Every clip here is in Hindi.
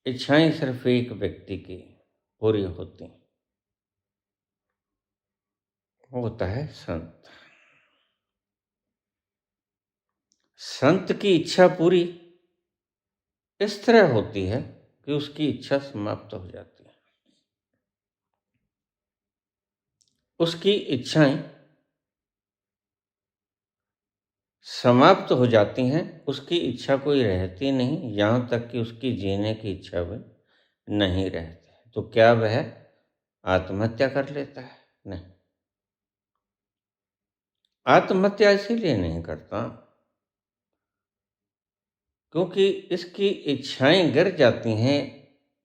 इच्छाएं सिर्फ एक व्यक्ति की पूरी होती, वो होता है संत। संत की इच्छा पूरी इस तरह होती है कि उसकी इच्छा समाप्त हो जाती है। उसकी इच्छाएं समाप्त हो जाती हैं, उसकी इच्छा कोई रहती नहीं, यहाँ तक कि उसकी जीने की इच्छा भी नहीं रहती। तो क्या वह आत्महत्या कर लेता है? नहीं, आत्महत्या इसीलिए नहीं करता क्योंकि इसकी इच्छाएं गिर जाती हैं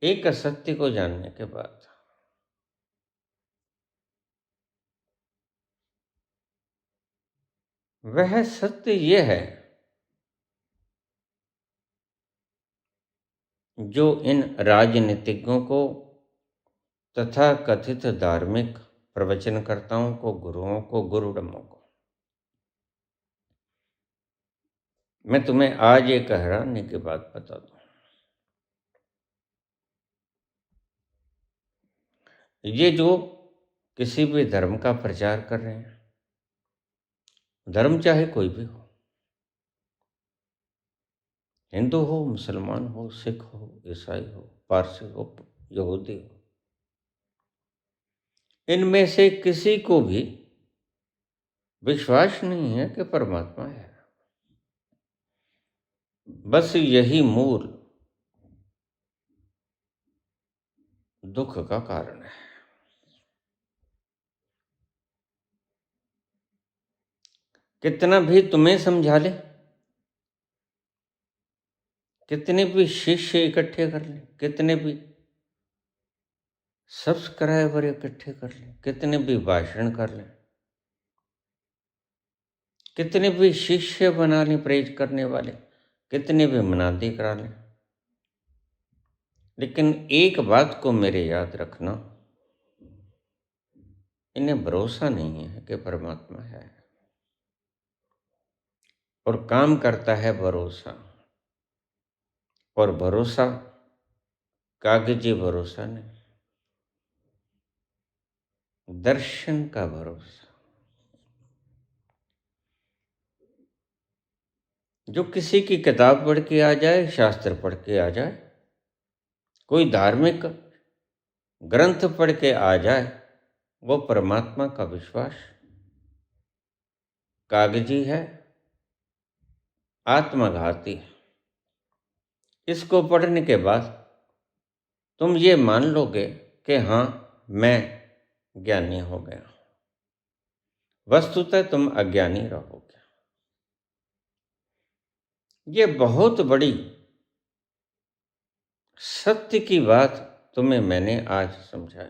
एक असत्य को जानने के बाद। वह सत्य यह है जो इन राजनीतिज्ञों को तथा कथित धार्मिक प्रवचनकर्ताओं को, गुरुओं को, गुरुडमों को, मैं तुम्हें आज एक हैरानी की बात बता दूं। ये जो किसी भी धर्म का प्रचार कर रहे हैं, धर्म चाहे कोई भी हो, हिंदू हो, मुसलमान हो, सिख हो, ईसाई हो, पारसी हो, यहूदी हो, इनमें से किसी को भी विश्वास नहीं है कि परमात्मा है। बस यही मूल दुख का कारण है। कितना भी तुम्हें समझा ले, कितने भी शिष्य इकट्ठे कर ले, कितने भी सब्सक्राइबर इकट्ठे कर ले, कितने भी भाषण कर ले, कितने भी शिष्य बना लें प्रेज करने वाले, कितने भी मनादी करा लें, लेकिन एक बात को मेरे याद रखना, इन्हें भरोसा नहीं है कि परमात्मा है। और काम करता है भरोसा, और भरोसा कागजी भरोसा नहीं, दर्शन का भरोसा। जो किसी की किताब पढ़ के आ जाए, शास्त्र पढ़ के आ जाए, कोई धार्मिक ग्रंथ पढ़ के आ जाए, वो परमात्मा का विश्वास कागजी है, आत्मघाती है। इसको पढ़ने के बाद तुम ये मान लोगे कि हाँ, मैं ज्ञानी हो गया। वस्तुतः तुम अज्ञानी रहोगे। ये बहुत बड़ी सत्य की बात तुम्हें मैंने आज समझाई।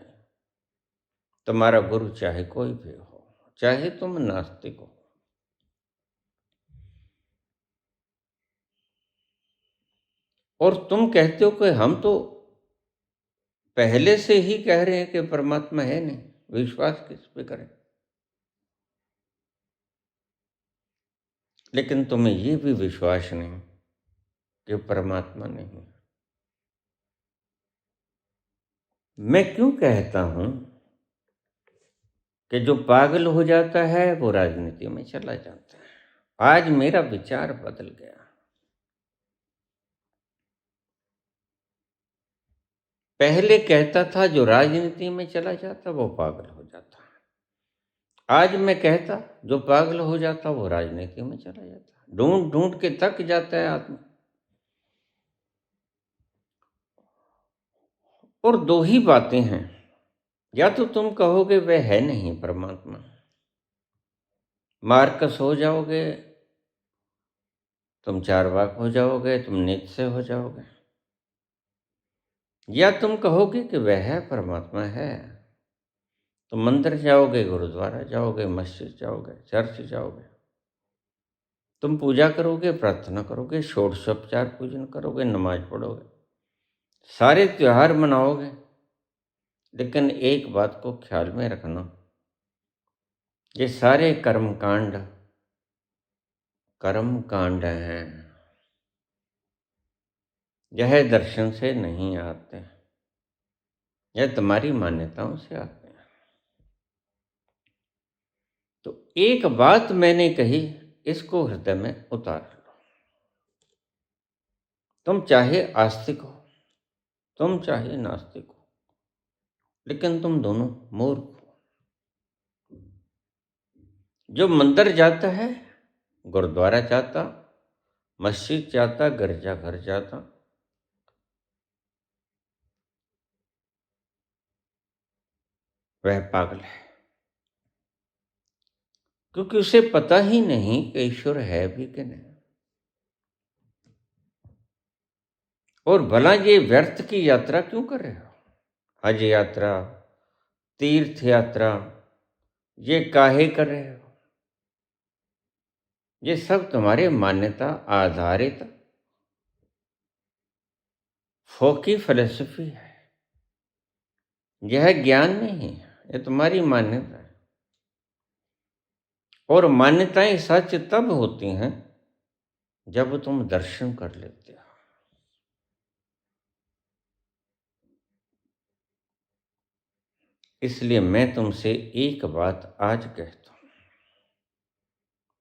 तुम्हारा गुरु चाहे कोई भी हो, चाहे तुम नास्तिक हो, और तुम कहते हो कि हम तो पहले से ही कह रहे हैं कि परमात्मा है नहीं, विश्वास किस पे करें? लेकिन तुम्हें ये भी विश्वास नहीं कि परमात्मा नहीं। मैं क्यों कहता हूं कि जो पागल हो जाता है वो राजनीति में चला जाता है? आज मेरा विचार बदल गया। पहले कहता था जो राजनीति में चला जाता वो पागल हो जाता। आज मैं कहता जो पागल हो जाता वो राजनीति में चला जाता। ढूंढ ढूंढ के थक जाता है आदमी। और दो ही बातें हैं, या तो तुम कहोगे वह है नहीं परमात्मा, मार्कस हो जाओगे, तुम चार्वाक हो जाओगे, तुम नीत्से हो जाओगे, या तुम कहोगे कि वह है, परमात्मा है। तुम मंदिर जाओगे, गुरुद्वारा जाओगे, मस्जिद जाओगे, चर्च जाओगे, तुम पूजा करोगे, प्रार्थना करोगे, षोडशोपचार पूजन करोगे, नमाज पढ़ोगे, सारे त्योहार मनाओगे, लेकिन एक बात को ख्याल में रखना, ये सारे कर्म कांड हैं। यह दर्शन से नहीं आते, यह तुम्हारी मान्यताओं से आते हैं। तो एक बात मैंने कही, इसको हृदय में उतार लो। तुम चाहे आस्तिक हो, तुम चाहे नास्तिक हो, लेकिन तुम दोनों मूर्ख हो। जो मंदिर जाता है, गुरुद्वारा जाता, मस्जिद जाता, गिरजाघर जाता, वह पागल है, क्योंकि उसे पता ही नहीं कि ईश्वर है भी कि नहीं। और भला ये व्यर्थ की यात्रा क्यों कर रहे हो? हज यात्रा, तीर्थ यात्रा, ये काहे कर रहे हो? ये सब तुम्हारे मान्यता आधारित फोकी फिलॉसफी है। यह ज्ञान नहीं है, यह तुम्हारी मान्यता है। और मान्यताएं सच तब होती हैं जब तुम दर्शन कर लेते हो। इसलिए मैं तुमसे एक बात आज कहता हूं,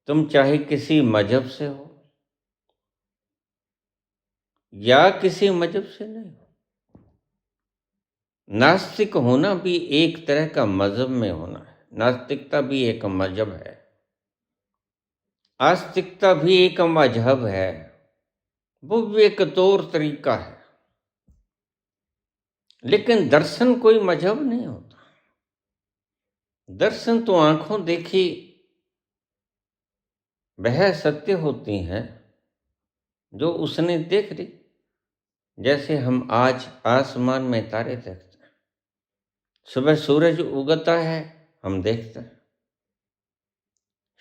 तुम चाहे किसी मजहब से हो या किसी मजहब से नहीं हो, नास्तिक होना भी एक तरह का मजहब में होना है। नास्तिकता भी एक मजहब है, आस्तिकता भी एक मजहब है, वो भी एक तौर तरीका है। लेकिन दर्शन कोई मजहब नहीं होता। दर्शन तो आंखों देखी वह सत्य होती हैं जो उसने देख ली। जैसे हम आज आसमान में तारे देखते हैं, सुबह सूरज उगता है, हम देखते हैं,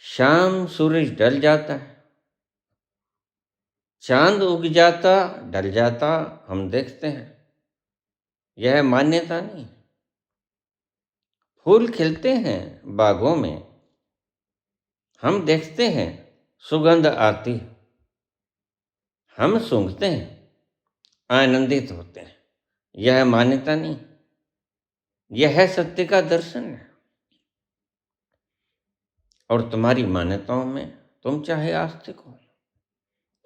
शाम सूरज ढल जाता है, चांद उग जाता, ढल जाता, हम देखते हैं। यह मान्यता नहीं। फूल खिलते हैं बागों में, हम देखते हैं, सुगंध आती है, हम सूंघते हैं, आनंदित होते हैं। यह मान्यता नहीं, यह सत्य का दर्शन है। और तुम्हारी मान्यताओं में तुम चाहे आस्तिक हो,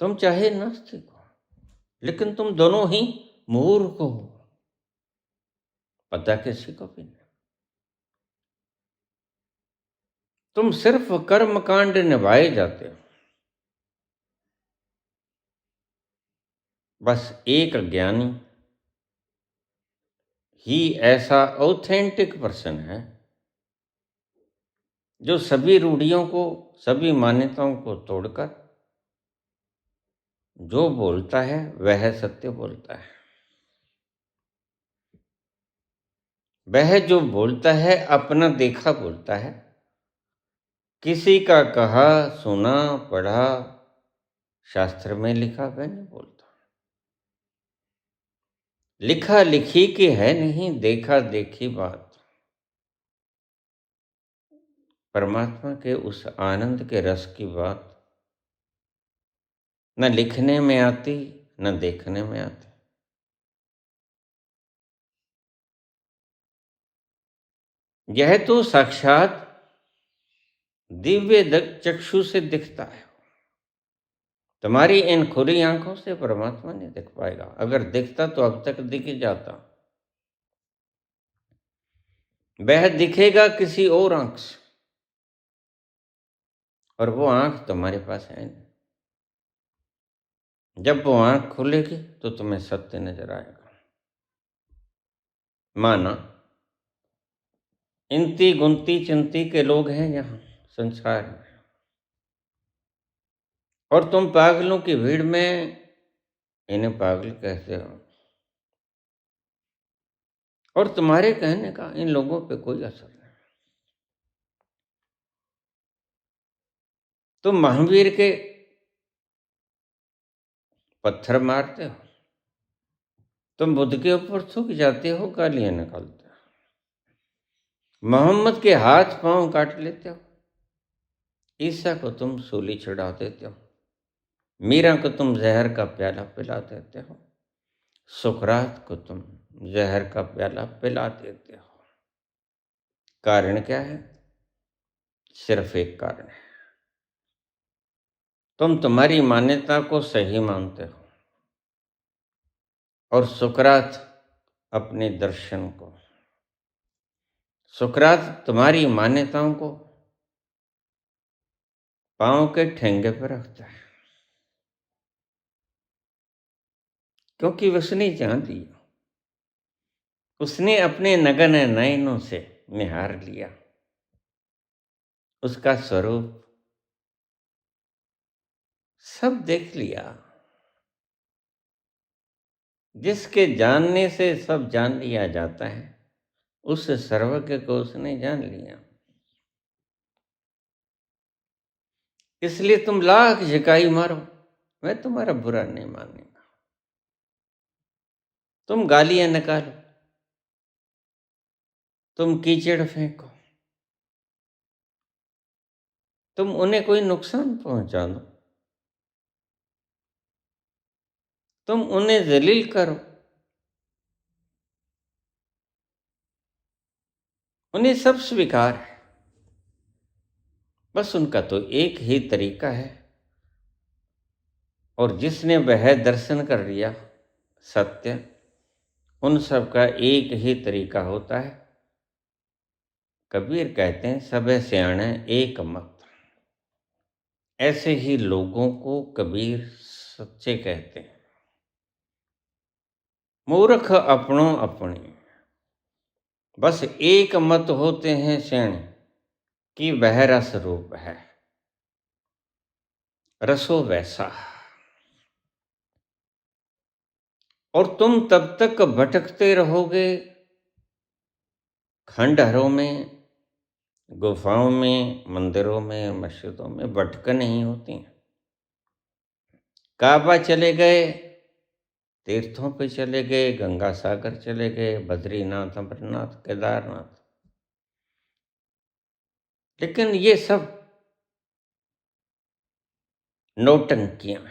तुम चाहे नास्तिक हो, लेकिन तुम दोनों ही मूर्ख हो। पता किसी को भी नहीं। तुम सिर्फ कर्म कांड निभाए जाते हो। बस एक ज्ञानी ही ऐसा ऑथेंटिक पर्सन है जो सभी रूढ़ियों को, सभी मान्यताओं को तोड़कर जो बोलता है वह सत्य बोलता है। वह जो बोलता है अपना देखा बोलता है, किसी का कहा, सुना, पढ़ा, शास्त्र में लिखा वह नहीं बोलता। लिखा लिखी की है नहीं, देखा देखी बात। परमात्मा के उस आनंद के रस की बात न लिखने में आती, न देखने में आती। यह तो साक्षात दिव्य चक्षु से दिखता है। तुम्हारी इन खुली आंखों से परमात्मा नहीं दिख पाएगा। अगर दिखता तो अब तक दिख ही जाता। वह दिखेगा किसी और आंख से, और वो आंख तुम्हारे पास है नहीं। जब वो आंख खुलेगी तो तुम्हें सत्य नजर आएगा। माना इनती गुनती चिंती के लोग हैं यहाँ संसार में, और तुम पागलों की भीड़ में इन्हें पागल कहते हो, और तुम्हारे कहने का इन लोगों पे कोई असर नहीं। तुम महावीर के पत्थर मारते हो, तुम बुद्ध के ऊपर थूक जाते हो, गालियां निकालते हो, मोहम्मद के हाथ पांव काट लेते हो, ईसा को तुम सूली चढ़ा देते हो, मीरा को तुम जहर का प्याला पिला देते हो, सुकरात को तुम जहर का प्याला पिला देते हो। कारण क्या है? सिर्फ एक कारण है, तुम तुम्हारी मान्यता को सही मानते हो और सुकरात अपने दर्शन को, सुकरात तुम्हारी मान्यताओं को पांव के ठेंगे पर रखता है, क्योंकि उसने जान लिया, उसने अपने नगन नयनों से निहार लिया, उसका स्वरूप सब देख लिया। जिसके जानने से सब जान लिया जाता है, उस सर्वज्ञ को उसने जान लिया। इसलिए तुम लाख झिकाई मारो, मैं तुम्हारा बुरा नहीं मानूंगा। तुम गालियां निकालो, तुम कीचड़ फेंको, तुम उन्हें कोई नुकसान पहुंचा दो, तुम उन्हें जलील करो, उन्हें सब स्वीकार है। बस उनका तो एक ही तरीका है, और जिसने वह दर्शन कर लिया सत्य, उन सब का एक ही तरीका होता है। कबीर कहते हैं, सबे सियाणे एक मत। ऐसे ही लोगों को कबीर सच्चे कहते हैं। मूर्ख अपनों अपनी, बस एक मत होते हैं सियाणे कि वह रस रूप है, रसो वैसा। और तुम तब तक भटकते रहोगे खंडहरों में, गुफाओं में, मंदिरों में, मस्जिदों में। भटकन नहीं होती हैं। काबा चले गए, तीर्थों पे चले गए, गंगा सागर चले गए, बद्रीनाथ, अमरनाथ, केदारनाथ, लेकिन ये सब नौटंकियां।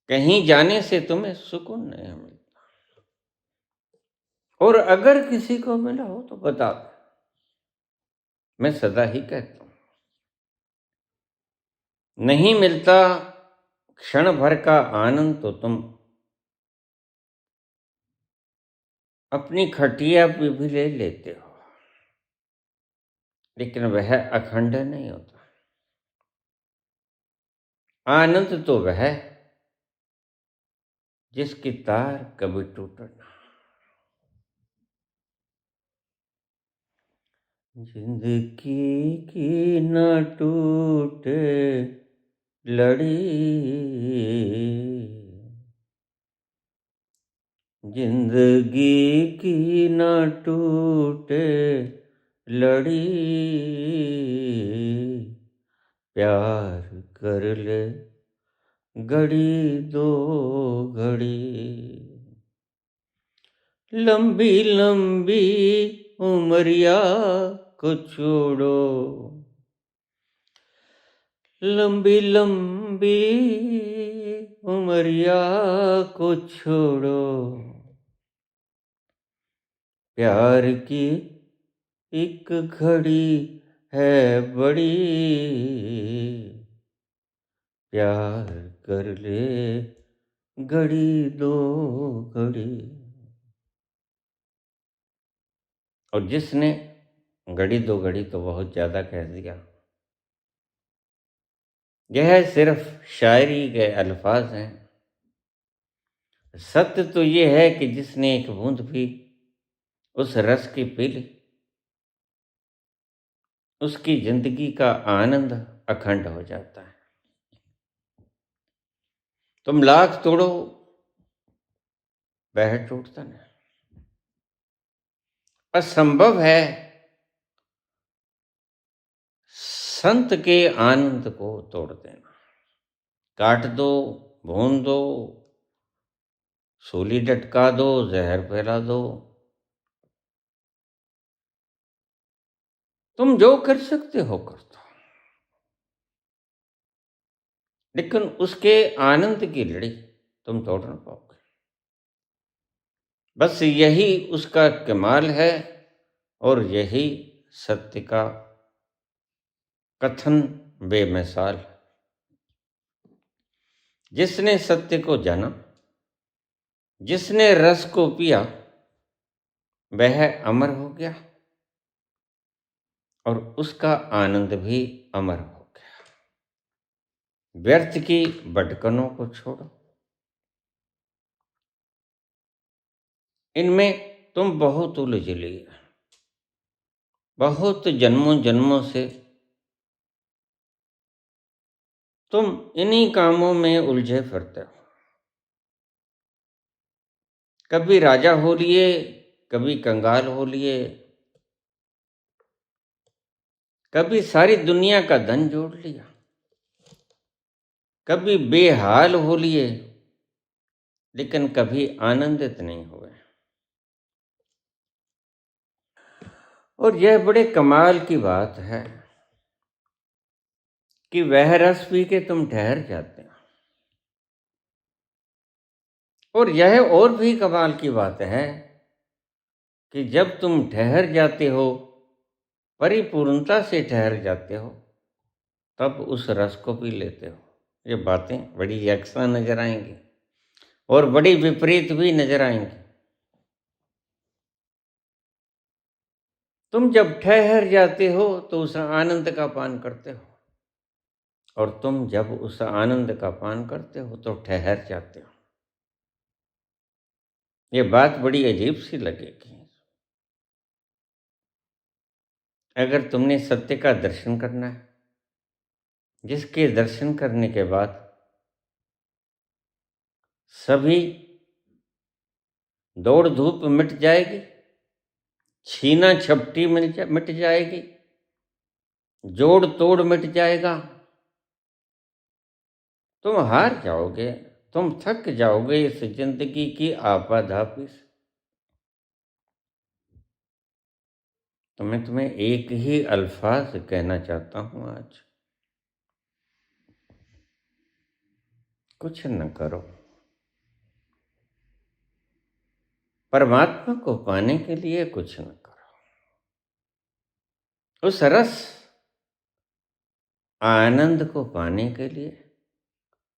कहीं जाने से तुम्हें सुकून नहीं मिलता, और अगर किसी को मिला हो तो बता दो। मैं सदा ही कहता हूं, नहीं मिलता क्षण भर का आनंद तो तुम अपनी खटिया पे भी ले लेते हो, लेकिन वह अखंड नहीं होता। आनंद तो वह जिसकी तार कभी टूटे ना। जिंदगी की न टूटे लड़ी, जिंदगी की न टूटे लड़ी, प्यार कर ले घड़ी दो घड़ी, लंबी लंबी उमरिया को छोड़ो, लंबी लंबी उमरिया को छोड़ो, प्यार की एक घड़ी है बड़ी, प्यार कर ले घड़ी दो घड़ी। और जिसने घड़ी दो घड़ी तो बहुत ज्यादा कह दिया। यह सिर्फ शायरी के अल्फाज हैं। सत्य तो यह है कि जिसने एक बूंद भी उस रस की पी ली, उसकी जिंदगी का आनंद अखंड हो जाता है। तुम लाख तोड़ो, वह टूटता नहीं। असंभव है संत के आनंद को तोड़ देना। काट दो, भून दो, सूली लटका दो, जहर फैला दो, तुम जो कर सकते हो कर दो, लेकिन उसके आनंद की लड़ी तुम तोड़ ना पाओगे। बस यही उसका कमाल है और यही सत्य का कथन बेमिसाल है। जिसने सत्य को जाना, जिसने रस को पिया, वह अमर हो गया और उसका आनंद भी अमर हो गया। व्यर्थ की भटकनों को छोड़ो, इनमें तुम बहुत उलझ लिए, बहुत जन्मों जन्मों से तुम इन्हीं कामों में उलझे फिरते हो। कभी राजा हो लिए, कभी कंगाल हो लिए, कभी सारी दुनिया का धन जोड़ लिया, कभी बेहाल हो लिए, लेकिन कभी आनंदित नहीं हुए। और यह बड़े कमाल की बात है कि वह रस पी के तुम ठहर जाते हो। और यह और भी कमाल की बात है कि जब तुम ठहर जाते हो, परिपूर्णता से ठहर जाते हो, तब उस रस को पी लेते हो। ये बातें बड़ी यकसा नजर आएंगी और बड़ी विपरीत भी नजर आएंगी। तुम जब ठहर जाते हो तो उस आनंद का पान करते हो, और तुम जब उस आनंद का पान करते हो तो ठहर जाते हो। ये बात बड़ी अजीब सी लगेगी। अगर तुमने सत्य का दर्शन करना है, जिसके दर्शन करने के बाद सभी दौड़ धूप मिट जाएगी, छीना छपटी मिट जाएगी, जोड़ तोड़ मिट जाएगा, तुम हार जाओगे, तुम थक जाओगे इस जिंदगी की आपाधापी से। तो मैं तुम्हें एक ही अल्फाज कहना चाहता हूं आज, कुछ न करो। परमात्मा को पाने के लिए कुछ न करो। उस रस आनंद को पाने के लिए,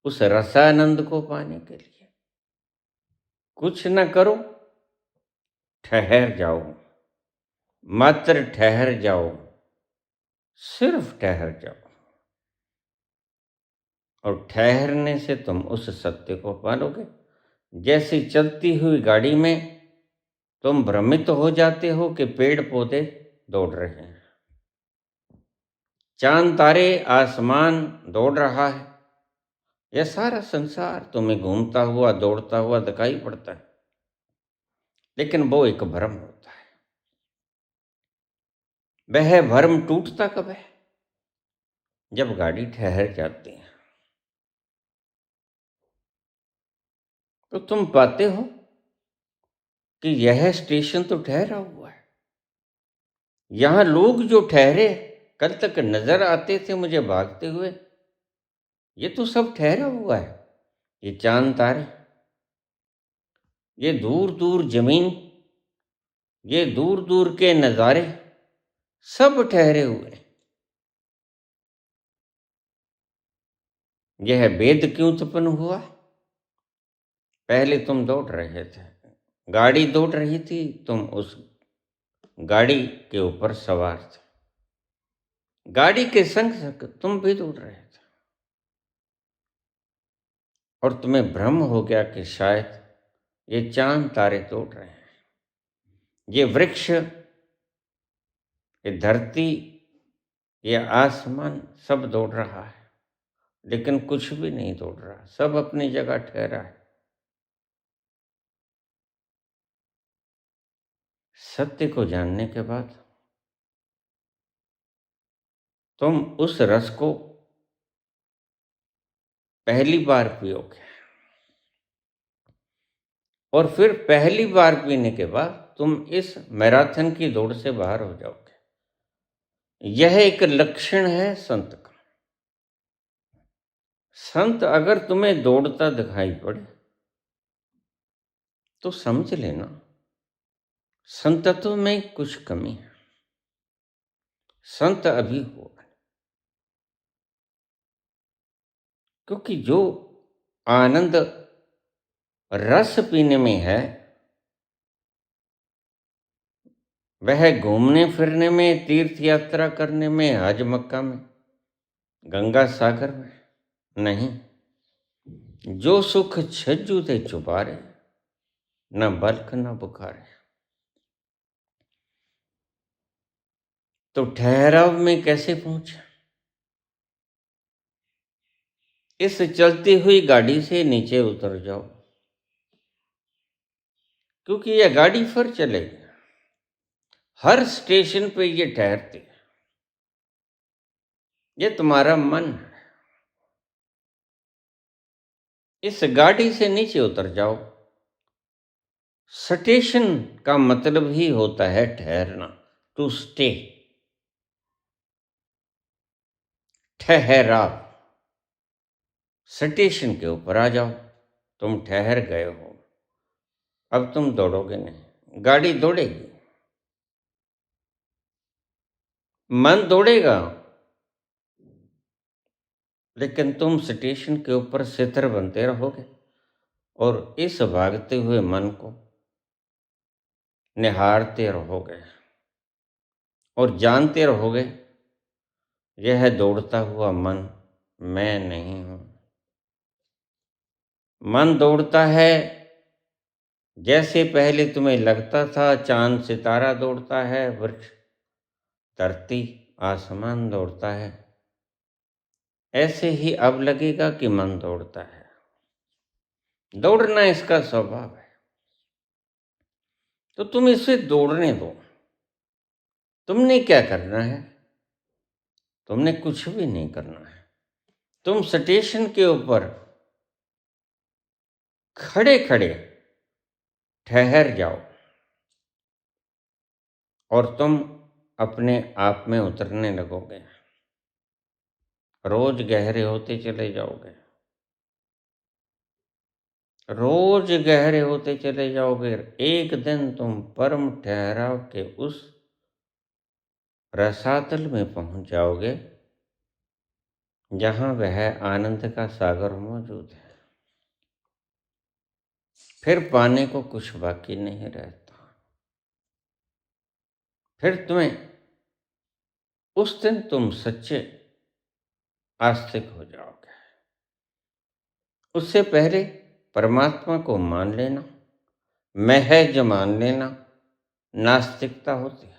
उस रसानंद को पाने के लिए कुछ न करो, ठहर जाओ, मात्र ठहर जाओ, सिर्फ ठहर जाओ। और ठहरने से तुम उस सत्य को पालोगे। जैसी चलती हुई गाड़ी में तुम भ्रमित हो जाते हो कि पेड़ पौधे दौड़ रहे हैं, चांद तारे आसमान दौड़ रहा है, यह सारा संसार तुम्हें घूमता हुआ दौड़ता हुआ दिखाई पड़ता है, लेकिन वो एक भ्रम होता है। वह भ्रम टूटता कब है? जब गाड़ी ठहर जाती है। तो तुम पाते हो कि यह स्टेशन तो ठहरा हुआ है। यहां लोग जो ठहरे, कल तक नजर आते थे मुझे भागते हुए, ये तो सब ठहरा हुआ है। ये चांद तारे, ये दूर दूर जमीन, ये दूर दूर के नज़ारे, सब ठहरे हुए हैं। यह भेद क्यों उत्पन्न हुआ? पहले तुम दौड़ रहे थे, गाड़ी दौड़ रही थी, तुम उस गाड़ी के ऊपर सवार थे, गाड़ी के संग संग तुम भी दौड़ रहे थे, और तुम्हें भ्रम हो गया कि शायद ये चांद तारे दौड़ रहे हैं, ये वृक्ष, ये धरती, ये आसमान सब दौड़ रहा है, लेकिन कुछ भी नहीं दौड़ रहा, सब अपनी जगह ठहरा है। सत्य को जानने के बाद तुम उस रस को पहली बार पियोगे, और फिर पहली बार पीने के बाद तुम इस मैराथन की दौड़ से बाहर हो जाओगे। यह एक लक्षण है संत का। संत अगर तुम्हें दौड़ता दिखाई पड़े तो समझ लेना संतत्व में कुछ कमी है। संत अभी हो, क्योंकि जो आनंद रस पीने में है वह घूमने फिरने में, तीर्थ यात्रा करने में, हज मक्का में, गंगा सागर में नहीं। जो सुख छज्जू ते चुबारे, न बल्क न बुखारे। तो ठहराव में कैसे पहुंचे? इस चलती हुई गाड़ी से नीचे उतर जाओ, क्योंकि यह गाड़ी फिर चलेगी। हर स्टेशन पे ये ठहरती है। ये तुम्हारा मन है। इस गाड़ी से नीचे उतर जाओ। स्टेशन का मतलब ही होता है ठहरना, टू स्टे, ठहराव। स्टेशन के ऊपर आ जाओ, तुम ठहर गए हो। अब तुम दौड़ोगे नहीं, गाड़ी दौड़ेगी, मन दौड़ेगा, लेकिन तुम स्टेशन के ऊपर सितर बनते रहोगे और इस भागते हुए मन को निहारते रहोगे और जानते रहोगे यह दौड़ता हुआ मन मैं नहीं हूं। मन दौड़ता है जैसे पहले तुम्हें लगता था चांद सितारा दौड़ता है, वृक्ष धरती आसमान दौड़ता है, ऐसे ही अब लगेगा कि मन दौड़ता है। दौड़ना इसका स्वभाव है, तो तुम इसे दौड़ने दो। तुमने क्या करना है? तुमने कुछ भी नहीं करना है। तुम स्टेशन के ऊपर खड़े खड़े ठहर जाओ और तुम अपने आप में उतरने लगोगे। रोज गहरे होते चले जाओगे, रोज गहरे होते चले जाओगे। एक दिन तुम परम ठहराव के उस रसातल में पहुंच जाओगे जहां वह आनंद का सागर मौजूद है। फिर पाने को कुछ बाकी नहीं रहता। फिर तुम्हें उस दिन तुम सच्चे आस्तिक हो जाओगे। उससे पहले परमात्मा को मान लेना, महज मान लेना, नास्तिकता होती है।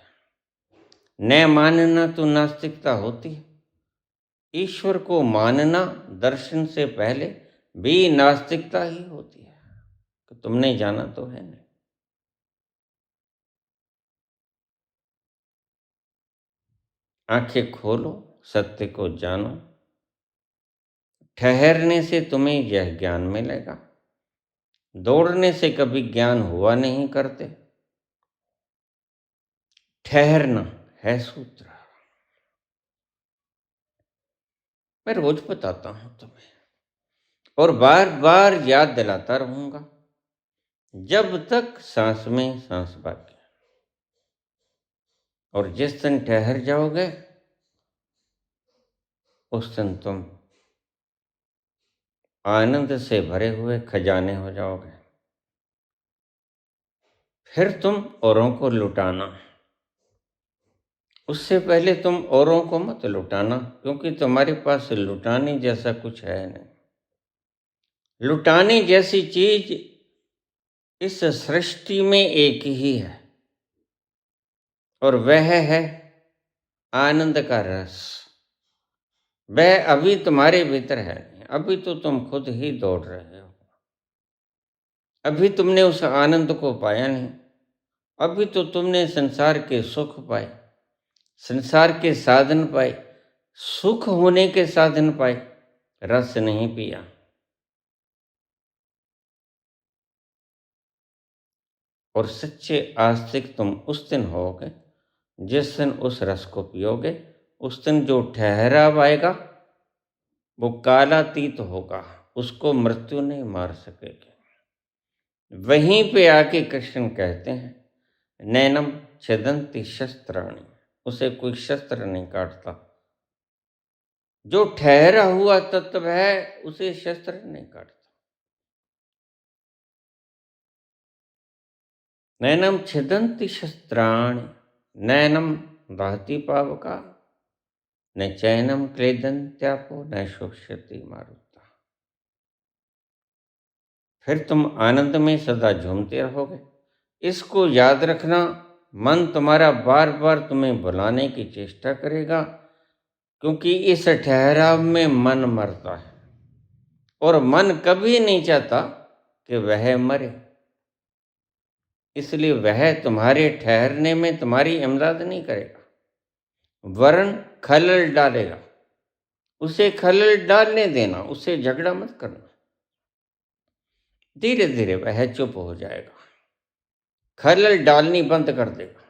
न मानना तो नास्तिकता होती है। ईश्वर को मानना दर्शन से पहले भी नास्तिकता ही होती है, तो तुमने जाना तो है नहीं। आंखें खोलो, सत्य को जानो। ठहरने से तुम्हें यह ज्ञान मिलेगा। दौड़ने से कभी ज्ञान हुआ नहीं करते। ठहरना है सूत्र। मैं रोज बताता हूं तुम्हें और बार बार याद दिलाता रहूंगा जब तक सांस में सांस बाकी। और जिस दिन ठहर जाओगे उस दिन तुम आनंद से भरे हुए खजाने हो जाओगे। फिर तुम औरों को लुटाना। उससे पहले तुम औरों को मत लुटाना, क्योंकि तुम्हारे पास लुटाने जैसा कुछ है नहीं। लुटाने जैसी चीज इस सृष्टि में एक ही है और वह है आनंद का रस। वह अभी तुम्हारे भीतर है। अभी तो तुम खुद ही दौड़ रहे हो। अभी तुमने उस आनंद को पाया नहीं। अभी तो तुमने संसार के सुख पाए, संसार के साधन पाए, सुख होने के साधन पाए, रस नहीं पिया। और सच्चे आस्तिक तुम उस दिन होगे जिस दिन उस रस को पियोगे। उस दिन जो ठहराव आएगा वो कालातीत होगा, उसको मृत्यु नहीं मार सकेगी। वहीं पे आके कृष्ण कहते हैं नैनम छिदन्ति शस्त्राणि, उसे कोई शस्त्र नहीं काटता। जो ठहरा हुआ तत्व है उसे शस्त्र नहीं काटता। नैनम छिदन्ति शस्त्राणि, नैनम दहति पावका, न चैनम क्लेदन्त्यापो न शोष्यति मारुता। फिर तुम आनंद में सदा झूमते रहोगे। इसको याद रखना, मन तुम्हारा बार बार तुम्हें बुलाने की चेष्टा करेगा, क्योंकि इस ठहराव में मन मरता है और मन कभी नहीं चाहता कि वह मरे। इसलिए वह तुम्हारे ठहरने में तुम्हारी इमदाद नहीं करेगा, वरन खलल डालेगा। उसे खलल डालने देना, उससे झगड़ा मत करना। धीरे धीरे वह चुप हो जाएगा, खलल डालनी बंद कर देगा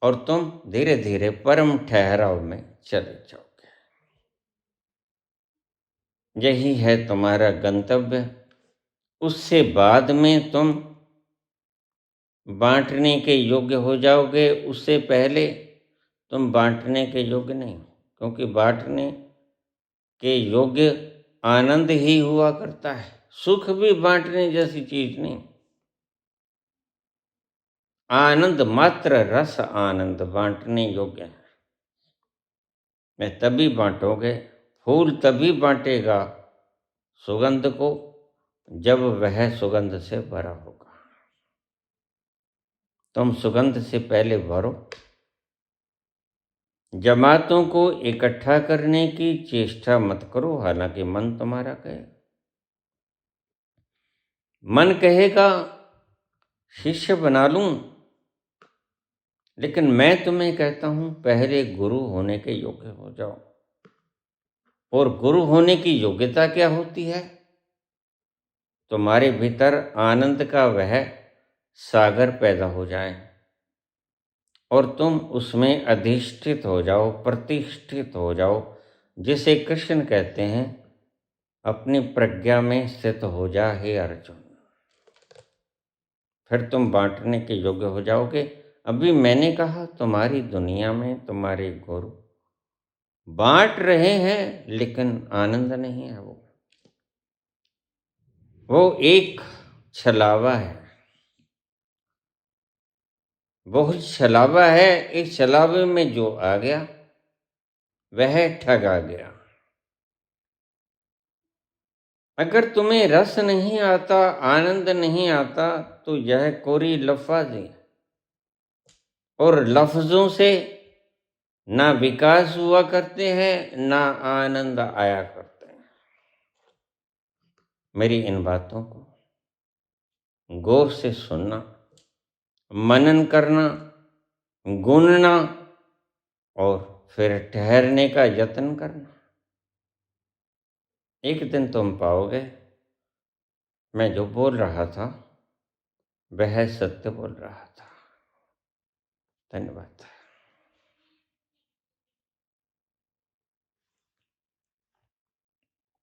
और तुम धीरे धीरे परम ठहराव में चले जाओगे। यही है तुम्हारा गंतव्य। उससे बाद में तुम बांटने के योग्य हो जाओगे। उससे पहले तुम बांटने के योग्य नहीं हो, क्योंकि बांटने के योग्य आनंद ही हुआ करता है। सुख भी बांटने जैसी चीज नहीं। आनंद मात्र रस आनंद बांटने योग्य है। मैं तभी बांटोगे, फूल तभी बांटेगा सुगंध को जब वह सुगंध से भरा होगा। तुम सुगंध से पहले भरो। जमातों को इकट्ठा करने की चेष्टा मत करो, हालांकि मन तुम्हारा कहेगा। मन कहेगा शिष्य बना लूं, लेकिन मैं तुम्हें कहता हूं पहले गुरु होने के योग्य हो जाओ। और गुरु होने की योग्यता क्या होती है? तुम्हारे भीतर आनंद का वह सागर पैदा हो जाए और तुम उसमें अधिष्ठित हो जाओ, प्रतिष्ठित हो जाओ, जिसे कृष्ण कहते हैं अपनी प्रज्ञा में स्थित हो जा हे अर्जुन। फिर तुम बांटने के योग्य हो जाओगे। अभी मैंने कहा तुम्हारी दुनिया में तुम्हारे गुरु बांट रहे हैं, लेकिन आनंद नहीं है। वो एक छलावा है, बहुत छलावा है। इस छलावे में जो आ गया वह ठगा गया। अगर तुम्हें रस नहीं आता, आनंद नहीं आता, तो यह कोरी लफ्ज़ी है और लफ्जों से ना विकास हुआ करते हैं, ना आनंद आया करते हैं। मेरी इन बातों को गौर से सुनना, मनन करना, गुनना और फिर ठहरने का यत्न करना। एक दिन तुम पाओगे मैं जो बोल रहा था वह सत्य बोल रहा था। धन्यवाद।